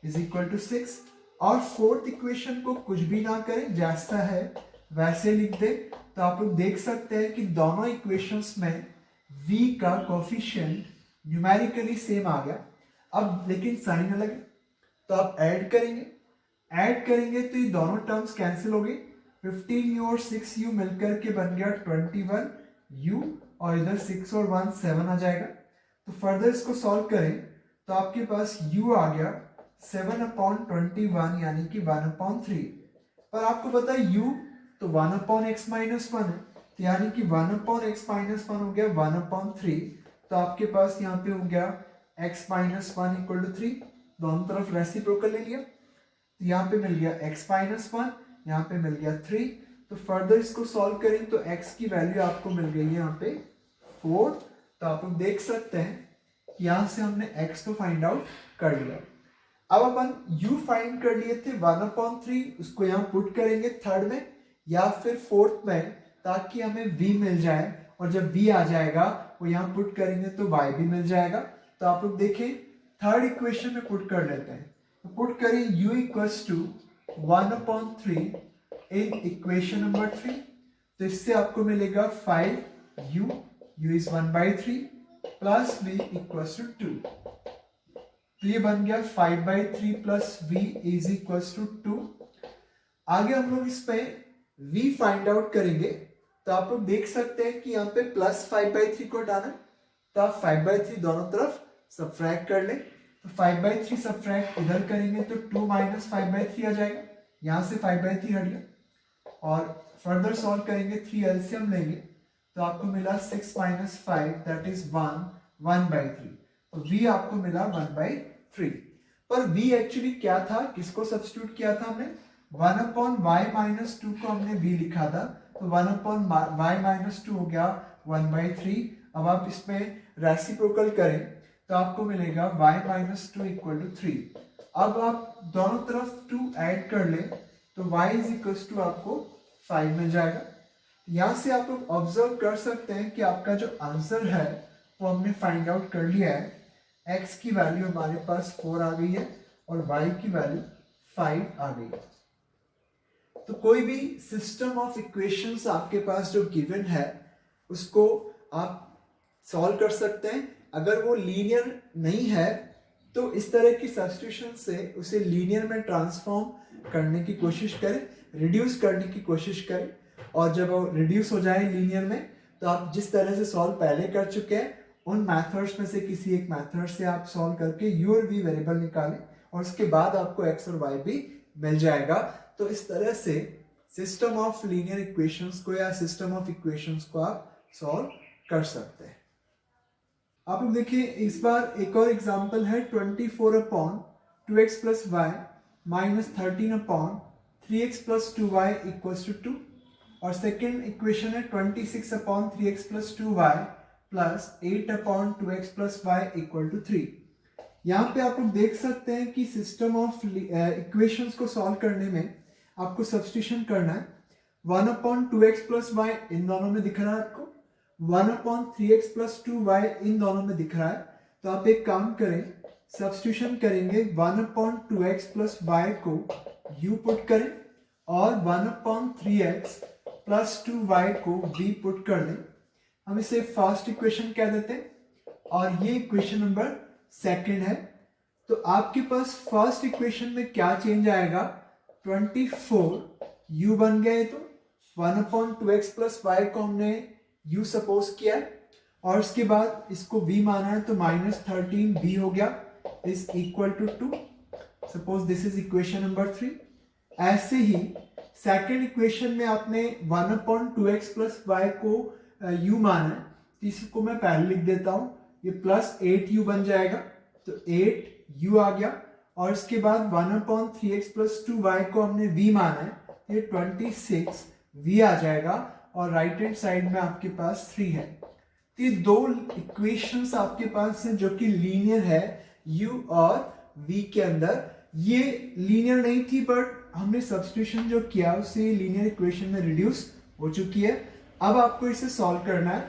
is equal to 6। और फोर्थ इक्वेशन को कुछ भी ना करें, जैसा है वैसे लिख दे। तो आप लोग देख सकते हैं कि दोनों इक्वेशंस में v का कोफिशिएंट न्यूमेरिकली सेम आ गया। अब लेकिन साइन अलग है, तो आप ऐड करेंगे ऐड करेंगे तो ये दोनों टर्म्स कैंसिल हो गए, 15u और 6u मिलकर के बन गया 21u, और इधर 6 और 1 7 आ जाएगा। तो फर्दर इसको सॉल्व करें तो आपके पास u आ गया 7/21 यानी कि 1/3। पर आपको पता है u तो 1/x-1 है, तो यानी कि 1/x-1 हो गया 1/3। तो आपके पास यहाँ पे हो गया x-1 इक्वल टू 3, दोनों तरफ रेसिप्रोकल ले लिया, तो यहाँ पे मिल गया x-1, यहाँ पे मिल गया 3। तो फर्दर इसको सॉल्व करें तो x की वैल्यू आपको मिल गई है यहाँ पे 4। तो आप लोग देख सकते हैं यहाँ से हमने x को फाइंड आउट कर लिया। अब अपन u फाइंड कर लिए थे 1/3, उसको यहाँ पुट करेंगे थर्ड में या फिर फोर्थ में, ताकि हमें v मिल जाए, और जब v आ जाएगा वो यहाँ पुट करेंगे तो y भी मिल जाएगा। तो आप लोग देखें थर्ड इक्वेशन में पुट कर लेते हैं, तो पुट करें u equals to 1/3 in equation number 3, तो इससे आपको मिलेगा 5u, u is 1/3 plus v equals to 2। तो ये बन गया 5/3 plus v is equals to 2। आगे हम लोग इस पे v फाइंड आउट करेंगे, तो आप लोग देख सकते हैं कि यहाँ पे प्लस 5/3 को हटाना, तो आप 5/3 दोनों तरफ सब्ट्रैक्ट कर लें। तो 5/3 सब्ट्रैक्ट इधर करेंगे तो 2 माइनस 5/3 आ जाएगा, यहाँ से 5/3 हट गया, और फर्दर सॉल्व करेंगे 3 एलसीएम लेंगे तो आपको मिला 6 माइनस 5 दैट इज 1/3। तो v आपको मिला 1/3। पर v एक्चुअली क्या था, किसको सब्स्टिट्यूट किया था हमने, 1/y-2 को हमने v लिखा था, तो 1/y-2 हो गया 1/3। अब आप इसमें रेसिप्रोकल करें तो आपको मिलेगा y-2 इक्वल टू 3। अब आप दोनों तरफ 2 ऐड कर लें तो y इज इक्वल टू आपको 5 मिल जाएगा। यहाँ से आप लोग ऑब्जर्व कर सकते हैं कि आपका जो आंसर है वो हमने फाइंड आउट कर लिया है। x की वैल्यू हमारे पास 4 आ गई है और y की वैल्यू 5 आ गई है। तो कोई भी सिस्टम ऑफ इक्वेशंस आपके पास जो गिवन है उसको आप सॉल्व कर सकते हैं। अगर वो लीनियर नहीं है तो इस तरह की सब्स्टिट्यूशन से उसे लीनियर में ट्रांसफॉर्म करने की कोशिश करें, रिड्यूस करने की कोशिश करें, और जब वो रिड्यूस हो जाए लीनियर में तो आप जिस तरह से सॉल्व पहले कर चुके हैं उन मेथड्स में से किसी एक मेथड से आप सॉल्व करके u और v वेरिएबल निकालें, और उसके बाद आपको x और y भी मिल जाएगा। तो इस तरह से सिस्टम ऑफ लीनियर इक्वेशंस को या सिस्टम ऑफ इक्वेशंस को आप सॉल्व कर सकते हैं। आप लोग देखिए इस बार एक और एग्जांपल है 24/2x plus y minus 13/3x plus 2y equals to 2, और सेकेंड इक्वेशन है 26/3x plus 2y plus 8/2x plus y equal to 3। यहाँ पे आप लोग देख सकते हैं कि सिस्टम ऑफ इक्वेशंस को सॉल्व करने में आपको सब्स्टिट्यूशन करना है। 1/2x प्लस y इन दोनों में दिख रहा है आपको, 1/3x प्लस 2y इन दोनों में दिख रहा है, तो आप एक काम करें सब्स्टिट्यूशन करेंगे 1/2x प्लस y को u पुट करें और 1/3x प्लस 2y को v पुट कर दें। हम इसे फर्स्ट इक्वेशन कह देते हैं और ये इक्वेशन नंबर सेकंड है। तो आपके पास फर्स्ट इक्वेशन में क्या चेंज आएगा, 24 u बन गया है, तो 1/2x प्लस y को हमने u सपोज किया है और उसके बाद इसको v माना है तो -13v हो गया is equal to 2। Suppose this is equation number 3। ऐसे ही सेकेंड इक्वेशन में आपने 1/2x प्लस y को u माना है, तो इसको मैं पहले लिख देता हूं, ये प्लस 8u बन जाएगा, तो 8u आ गया, और इसके बाद 1/3x प्लस 2y को हमने v माना है, ये 26v आ जाएगा, और राइट हैंड साइड में आपके पास 3 है। तो ये दो इक्वेशंस आपके पास हैं जो कि लीनियर है u और v के अंदर। ये लीनियर नहीं थी बट हमने सब्स्टिट्यूशन जो किया उससे लीनियर इक्वेशन में रिड्यूस हो चुकी है। अब आपको इसे सॉल्व करना है।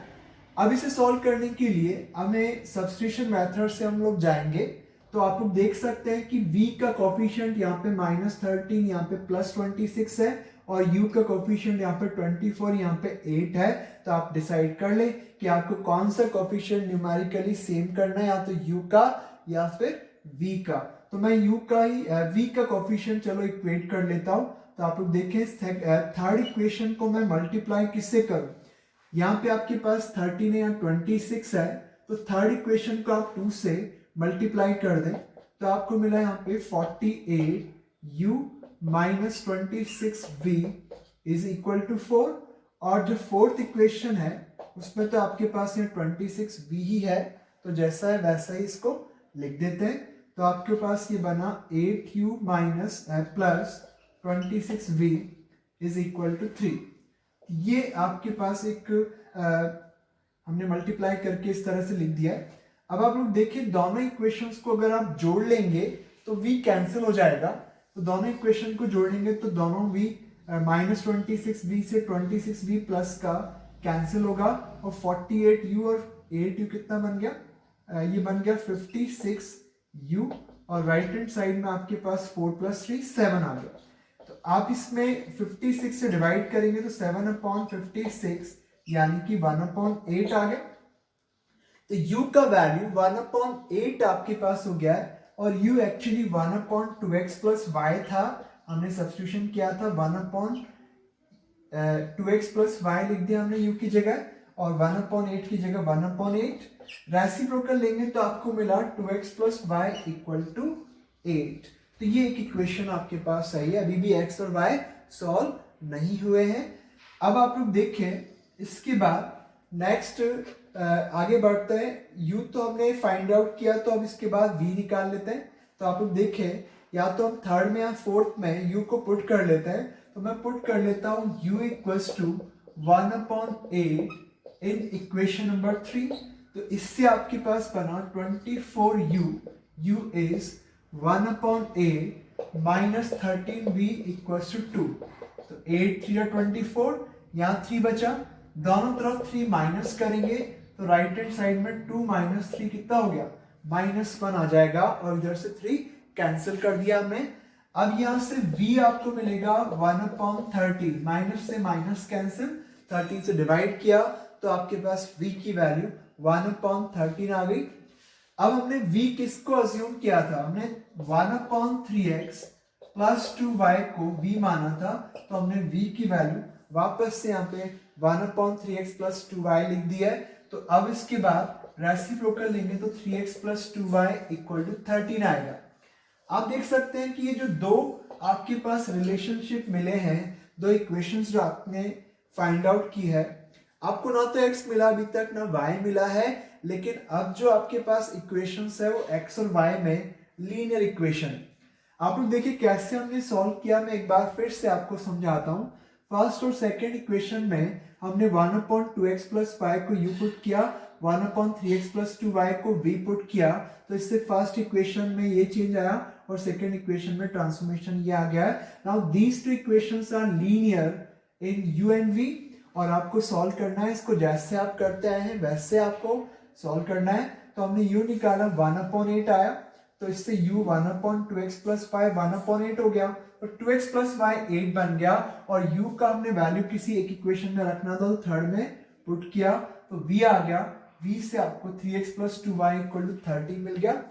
अब इसे सॉल्व करने के लिए हमें सब्स्टिट्यूशन मेथड से हम लोग जाएंगे। तो आप लोग देख सकते हैं कि v का कोफिशिएंट यहाँ पे -13, यहाँ पे +26 है, और u का कोफिशिएंट यहाँ पे 24, यहाँ पे 8 है। तो आप डिसाइड कर लें कि आपको कौन सा कोफिशिएंट न्यूमेरिकली सेम करना है, या तो u का या फिर v का। तो मैं u का ही v का कोफिशिएंट चलो इक्वेट कर लेता हूं। तो आप लोग देखें थर्ड इक्वेशन को मैं मल्टीप्लाई किससे करूं, यहाँ पे आपके पास 13 है या 26 है, तो थर्ड इक्वेशन को आप 2 से मल्टीप्लाई कर दें तो आपको मिला यहाँ पे 48u minus 26v is equal to 4। और जो फोर्थ इक्वेशन है उसमें तो आपके पास ये 26v ही है, तो जैसा है वैसा ही इसको लिख देते हैं। तो आपके पास ये बना 8u minus plus 26v is equal to 3। ये आपके पास एक हमने मल्टीप्लाई करके इस तरह से लिख दिया है। अब आप लोग देखिए दोनों इक्वेशंस को अगर आप जोड़ लेंगे तो v कैंसिल हो जाएगा, तो दोनों इक्वेशन को जोड़ेंगे तो दोनों v माइनस 26v से 26v प्लस का कैंसिल होगा और 48u और 8u कितना बन गया, ये बन गया 56u और राइट हैंड साइड में आपके पास 4 प्लस 3 7 आ गया। तो आप इसमें 56 से डिवाइड करेंगे तो 7/56 यानी कि 1/8 आ गया। तो u का वैल्यू 1/8 आपके पास हो गया है और u actually 1/2x plus y था, हमने सब्स्टिट्यूशन किया था 1/2x प्लस y लिख दिया हमने u की जगह और 1/8 की जगह 1/8। रेसिप्रोकल लेंगे तो आपको मिला 2x plus y equal to 8। तो ये एक इक्वेशन आपके पास सही है, अभी भी x और y सॉल्व नहीं हुए हैं। अब आप लोग देखें इसके बाद नेक्स्ट आगे बढ़ते हैं। u तो हमने फाइंड आउट किया, तो अब इसके बाद v निकाल लेते हैं। तो आप लोग देखें या तो हम थर्ड में या फोर्थ में u को पुट कर लेते हैं, तो मैं पुट कर लेता हूं u equals to 1/8 in equation number 3। तो इससे आपके पास बना 24u, u is 1/8 minus 13v equals to 2। तो 8 3 24, यहाँ 3 बचा, दोनों तरफ 3 माइनस करेंगे तो राइट हैंड साइड में 2 माइनस 3 कितना हो गया, -1 आ जाएगा और इधर से 3 कैंसिल कर दिया हमने। अब यहां से v आपको मिलेगा 1/30, माइनस से माइनस कैंसिल, 13 से डिवाइड किया तो आपके पास v की वैल्यू 1/13 आ गई। अब हमने v किसको अज्यूम किया था, हमने 1/3x प्लस 2y को v माना था, तो हमने v की वैल्यू वापस से यहाँ पे 1/3x प्लस 2y लिख दिया है। तो अब इसके बाद रेसिप्रोकल लेंगे तो 3x plus 2y equal to 13 आएगा। आप देख सकते हैं कि ये जो दो आपके पास रिलेशनशिप मिले हैं, दो इक्वेशंस जो आपने फाइंड आउट की है, आपको ना तो x मिला अभी तक ना y मिला है, लेकिन अब जो आपके पास इक्वेशंस है वो x और y में लीनियर इक्वेशन। आप लोग देखिए कैसे हमने सॉल्व किया, मैं एक बार फिर से आपको समझाता हूँ। फर्स्ट और सेकंड इक्वेशन में हमने 1/2x प्लस y को u पुट किया, 1/3x प्लस 2y को v पुट किया, तो इससे फर्स्ट इक्वेशन में ये चेंज आया और सेकंड इक्वेशन में ट्रांसफॉर्मेशन ये आ गया है। Now these two equations are linear in u and v और आपको सॉल्व करना है, इसको जैसे आप करते आए हैं वैसे आपको सॉल्व करना है। तो हमने u निकाला 1/8 आया, तो इससे u 1/2x प्लस y 1/8 हो गया, तो 2x प्लस y 8 बन गया और u का हमने वैल्यू किसी एक इक्वेशन में रखना था, तो थर्ड में पुट किया तो v आ गया, v से आपको 3x plus 2y equal to 30 मिल गया।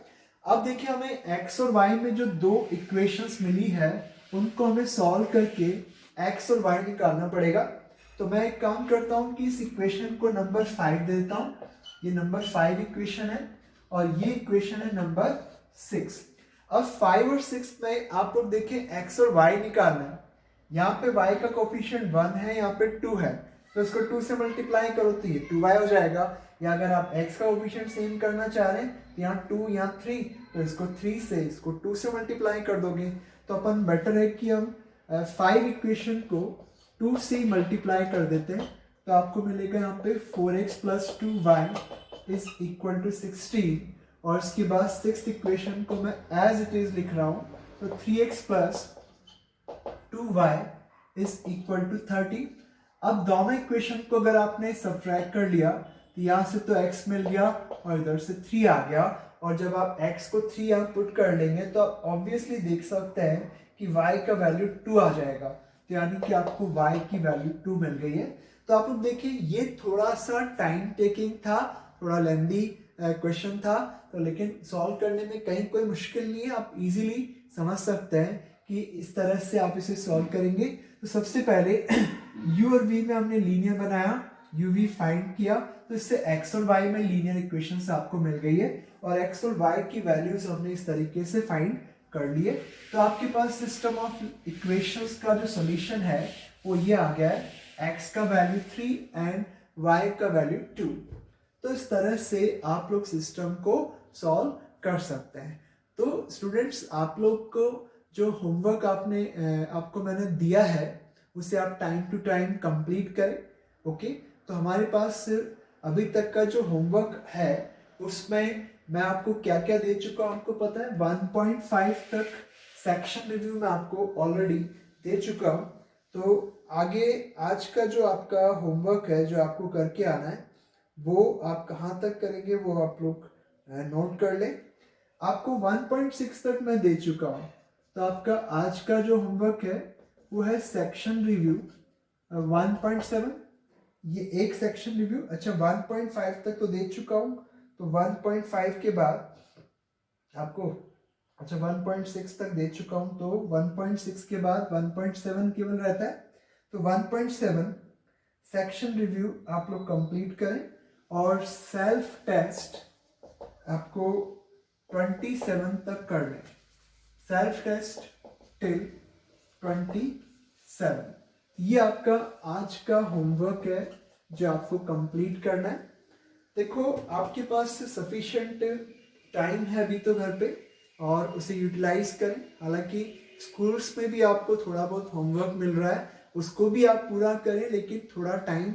अब देखिए हमें x और y में जो दो इक्वेशंस मिली है उनको हमें सॉल्व करके x और y निकालना पड़ेगा। तो मैं एक काम करता हूं कि इस इक्वेशन को नंबर 5 दे देता हूं, ये नंबर 5 इक्वेशन है और ये इक्वेशन है नंबर 6। अब 5 और 6 में आप लोग देखें x और y निकालना है, यहाँ पे y का कोफिशिएंट 1 है, यहाँ पे 2 है, तो इसको 2 से मल्टीप्लाई करो तो ये 2y हो जाएगा। या अगर आप x का कोफिशिएंट सेम करना चाह रहे हैं, यहाँ 2 यहाँ 3, तो इसको 3 से इसको 2 से मल्टीप्लाई कर दोगे। तो अपन बेटर है कि हम 5 इक्वेशन को 2 से मल्टीप्लाई कर देते हैं, तो आपको मिलेगा यहाँ पे 4x plus 2y is equal to 16 और इसके बाद सिक्स्थ इक्वेशन को मैं एज इट इज लिख रहा हूं, तो 3x plus 2y is equal to 30। अब दोनों इक्वेशन को अगर आपने सब्ट्रैक्ट कर लिया तो यहां से तो x मिल गया और इधर से 3 आ गया, और जब आप x को 3 यहाँ पुट कर लेंगे तो आप ऑब्वियसली देख सकते हैं कि y का वैल्यू 2 आ जाएगा, तो यानी कि आपको y की वैल्यू 2 मिल गई है। तो आप लोग देखिए ये थोड़ा सा टाइम टेकिंग था, थोड़ा लेंदी क्वेश्चन था, तो लेकिन सॉल्व करने में कहीं कोई मुश्किल नहीं है, आप इजीली समझ सकते हैं कि इस तरह से आप इसे सॉल्व करेंगे। तो सबसे पहले u और v में हमने लीनियर बनाया, u v फाइंड किया, तो इससे x और y में लीनियर इक्वेशन आपको मिल गई है और x और y की वैल्यूज हमने इस तरीके से फाइंड कर लिए। तो आपके पास सिस्टम ऑफ इक्वेशंस का जो सॉल्यूशन है वो ये आ गया है, x का वैल्यू 3 एंड y का वैल्यू 2। तो इस तरह से आप लोग सिस्टम को सॉल्व कर सकते हैं। तो स्टूडेंट्स, आप लोग को जो होमवर्क आपको मैंने दिया है उसे आप टाइम टू टाइम कंप्लीट करें। ओके, तो हमारे पास अभी तक का जो होमवर्क है उसमें मैं आपको क्या क्या दे चुका हूं आपको पता है। 1.5 तक सेक्शन रिव्यू में आपको ऑलरेडी दे चुका हूं। तो आगे आज का जो आपका होमवर्क है जो आपको करके आना है वो आप कहाँ तक करेंगे वो आप लोग नोट कर लें। आपको 1.6 तक मैं दे चुका हूँ। तो आपका आज का जो होमवर्क है वो है सेक्शन रिव्यू 1.7, ये एक सेक्शन रिव्यू। अच्छा, 1.5 तक तो दे चुका हूँ, तो 1.5 के बाद आपको, अच्छा 1.6 तक दे चुका हूँ, तो 1.6 के बाद 1.7 केवल रहता है। तो 1.7 सेक्शन रिव्यू आप लोग कंप्लीट करें और सेल्फ टेस्ट आपको 27 तक कर लें। सेल्फ टेस्ट टिल 27, ये आपका आज का होमवर्क है जो आपको कंप्लीट करना है। देखो, आपके पास सफिशिएंट टाइम है अभी तो घर पे, और उसे यूटिलाइज करें। हालांकि स्कूल्स में भी आपको थोड़ा बहुत होमवर्क मिल रहा है, उसको भी आप पूरा करें, लेकिन थोड़ा टाइम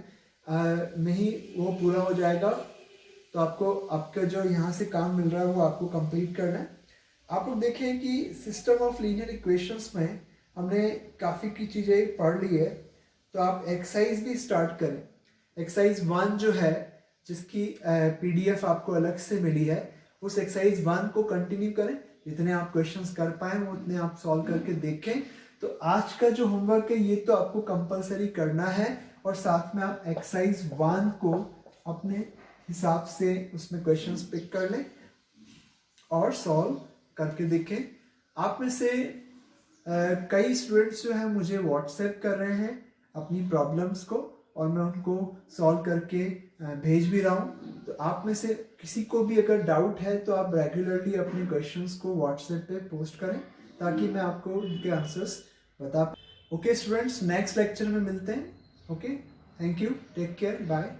में ही वो पूरा हो जाएगा। तो आपको आपका जो यहाँ से काम मिल रहा है वो आपको कंप्लीट करना है। आप लोग देखें कि सिस्टम ऑफ लीनियर इक्वेशंस में हमने काफ़ी की चीज़ें पढ़ ली है, तो आप एक्सरसाइज भी स्टार्ट करें। एक्सरसाइज 1 जो है, जिसकी पीडीएफ आपको अलग से मिली है, उस एक्सरसाइज 1 को कंटिन्यू करें। जितने आप क्वेश्चंस कर पाए वो उतने आप सॉल्व करके देखें। तो आज का जो होमवर्क है ये तो आपको कंपलसरी करना है, और साथ में आप एक्सरसाइज 1 को अपने हिसाब से उसमें क्वेश्चंस पिक कर लें और सॉल्व करके देखें। आप में से कई स्टूडेंट्स जो हैं मुझे व्हाट्सएप कर रहे हैं अपनी प्रॉब्लम्स को, और मैं उनको सॉल्व करके भेज भी रहा हूँ। तो आप में से किसी को भी अगर डाउट है तो आप रेगुलरली अपने क्वेश्चंस को व्हाट्सएप पे पोस्ट करें, ताकि मैं आपको उनके आंसर्स बता। ओके स्टूडेंट्स, नेक्स्ट लेक्चर में मिलते हैं। Okay, thank you, take care, bye.